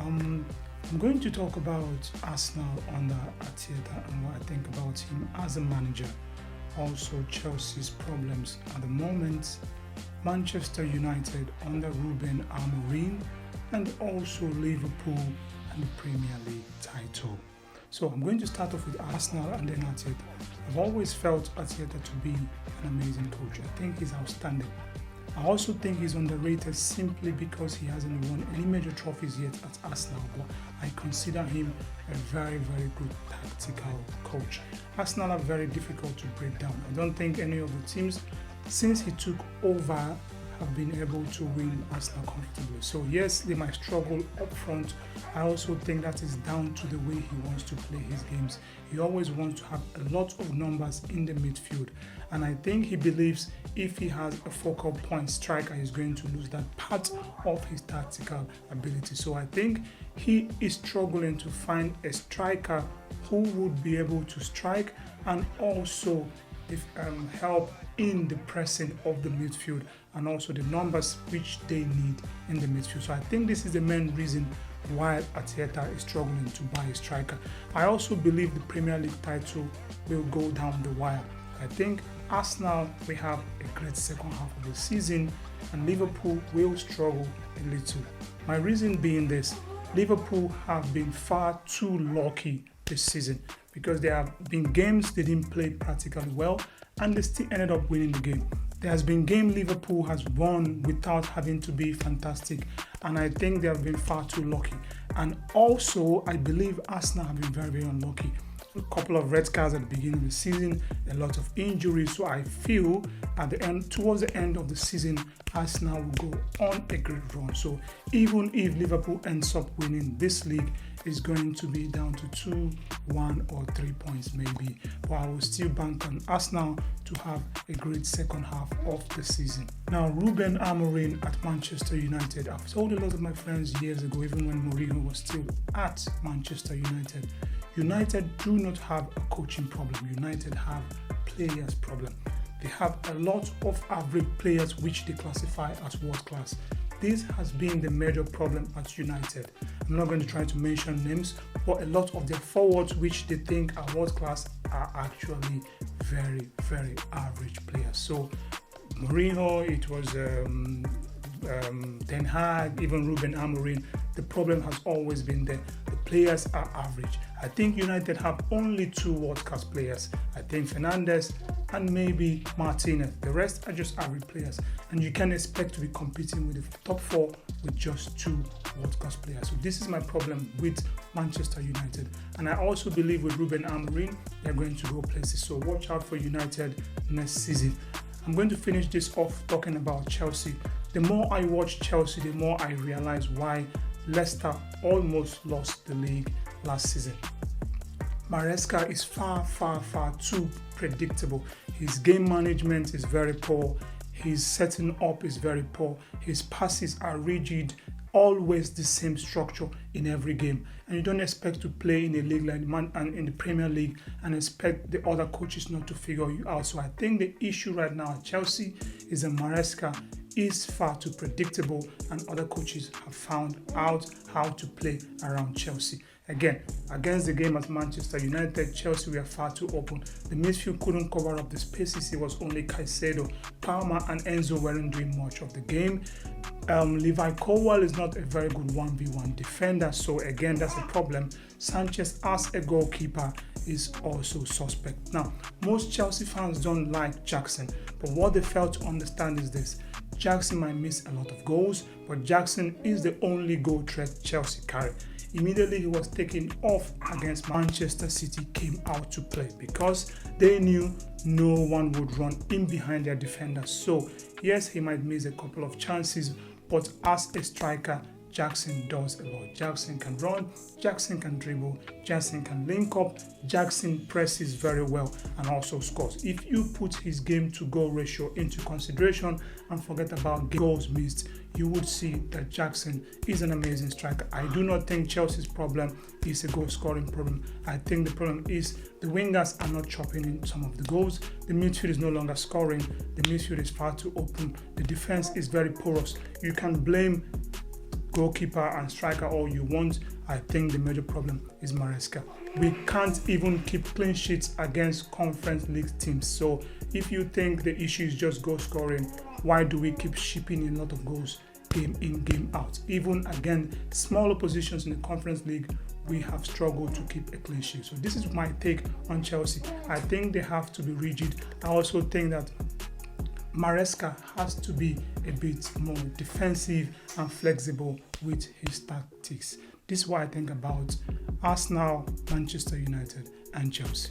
Um, I'm going to talk about Arsenal under Arteta and what I think about him as a manager. Also, Chelsea's problems at the moment, Manchester United under Ruben Amorim, and also Liverpool and the Premier League title. So I'm going to start off with Arsenal and then Arteta. I've always felt Arteta to be an amazing coach. I think he's outstanding. I also think he's underrated simply because he hasn't won any major trophies yet at Arsenal, but I consider him a very, very good tactical coach. Arsenal are very difficult to break down. I don't think any of the teams, since he took over, have been able to win Arsenal comfortably. So yes, they might struggle up front. I also think that is down to the way he wants to play his games. He always wants to have a lot of numbers in the midfield, and I think he believes if he has a focal point striker, he's going to lose that part of his tactical ability. So I think he is struggling to find a striker who would be able to strike and also help in the pressing of the midfield and also the numbers which they need in the midfield. So I think this is the main reason why Arteta is struggling to buy a striker. I also believe the Premier League title will go down the wire. I think Arsenal will have a great second half of the season and Liverpool will struggle a little. My reason being this: Liverpool have been far too lucky this season because there have been games they didn't play practically well and they still ended up winning the game. There has been game Liverpool has won without having to be fantastic, and I think they have been far too lucky. And also, I believe Arsenal have been very, very unlucky. A couple of red cards at the beginning of the season, a lot of injuries. So I feel at the end, towards the end of the season, Arsenal will go on a great run. So even if Liverpool ends up winning this league, it's going to be down to 2, 1 or 3 points maybe. But I will still bank on Arsenal to have a great second half of the season. Now, Ruben Amorim at Manchester United. I've told a lot of my friends years ago, even when Mourinho was still at Manchester United, United do not have a coaching problem. United have players problem. They have a lot of average players which they classify as world class. This has been the major problem at United. I'm not going to try to mention names, but a lot of their forwards which they think are world class are actually very, very average players. So Mourinho, it was Ten Hag, even Ruben Amorim, the problem has always been there. The players are average. I think United have only 2 world-class players. I think Fernandes and maybe Martinez. The rest are just average players. And you can expect to be competing with the top 4 with just 2 world-class players. So this is my problem with Manchester United. And I also believe with Ruben Amorim, they're going to go places. So watch out for United next season. I'm going to finish this off talking about Chelsea. The more I watch Chelsea, the more I realize why Leicester almost lost the league last season. Maresca is far, far, far too predictable. His game management is very poor. His setting up is very poor. His passes are rigid, always the same structure in every game. And you don't expect to play in a league like and in the Premier League and expect the other coaches not to figure you out. So I think the issue right now at Chelsea is that Maresca is far too predictable and other coaches have found out how to play around Chelsea. Again, against the game at Manchester United, Chelsea were far too open. The midfield couldn't cover up the spaces. It was only Caicedo, Palmer and Enzo weren't doing much of the game. Levi Colwill is not a very good 1v1 defender, so again that's a problem. Sanchez as a goalkeeper is also suspect. Now, most Chelsea fans don't like Jackson, but what they fail to understand is this: Jackson might miss a lot of goals, but Jackson is the only goal threat Chelsea carry. Immediately he was taken off against Manchester City, came out to play because they knew no one would run in behind their defenders. So yes, he might miss a couple of chances, but as a striker, Jackson does a lot. Jackson can run, Jackson can dribble, Jackson can link up, Jackson presses very well and also scores. If you put his game to goal ratio into consideration and forget about goals missed, you would see that Jackson is an amazing striker. I do not think Chelsea's problem is a goal scoring problem. I think the problem is the wingers are not chopping in some of the goals. The midfield is no longer scoring. The midfield is far too open. The defense is very porous. You can blame goalkeeper and striker all you want. I think the major problem is Maresca. We can't even keep clean sheets against Conference League teams. So if you think the issue is just goal scoring, why do we keep shipping a lot of goals game in, game out? Even again, smaller positions in the Conference League, we have struggled to keep a clean sheet. So this is my take on Chelsea. I think they have to be rigid. I also think that Maresca has to be a bit more defensive and flexible with his tactics. This is what I think about Arsenal, Manchester United, and Chelsea.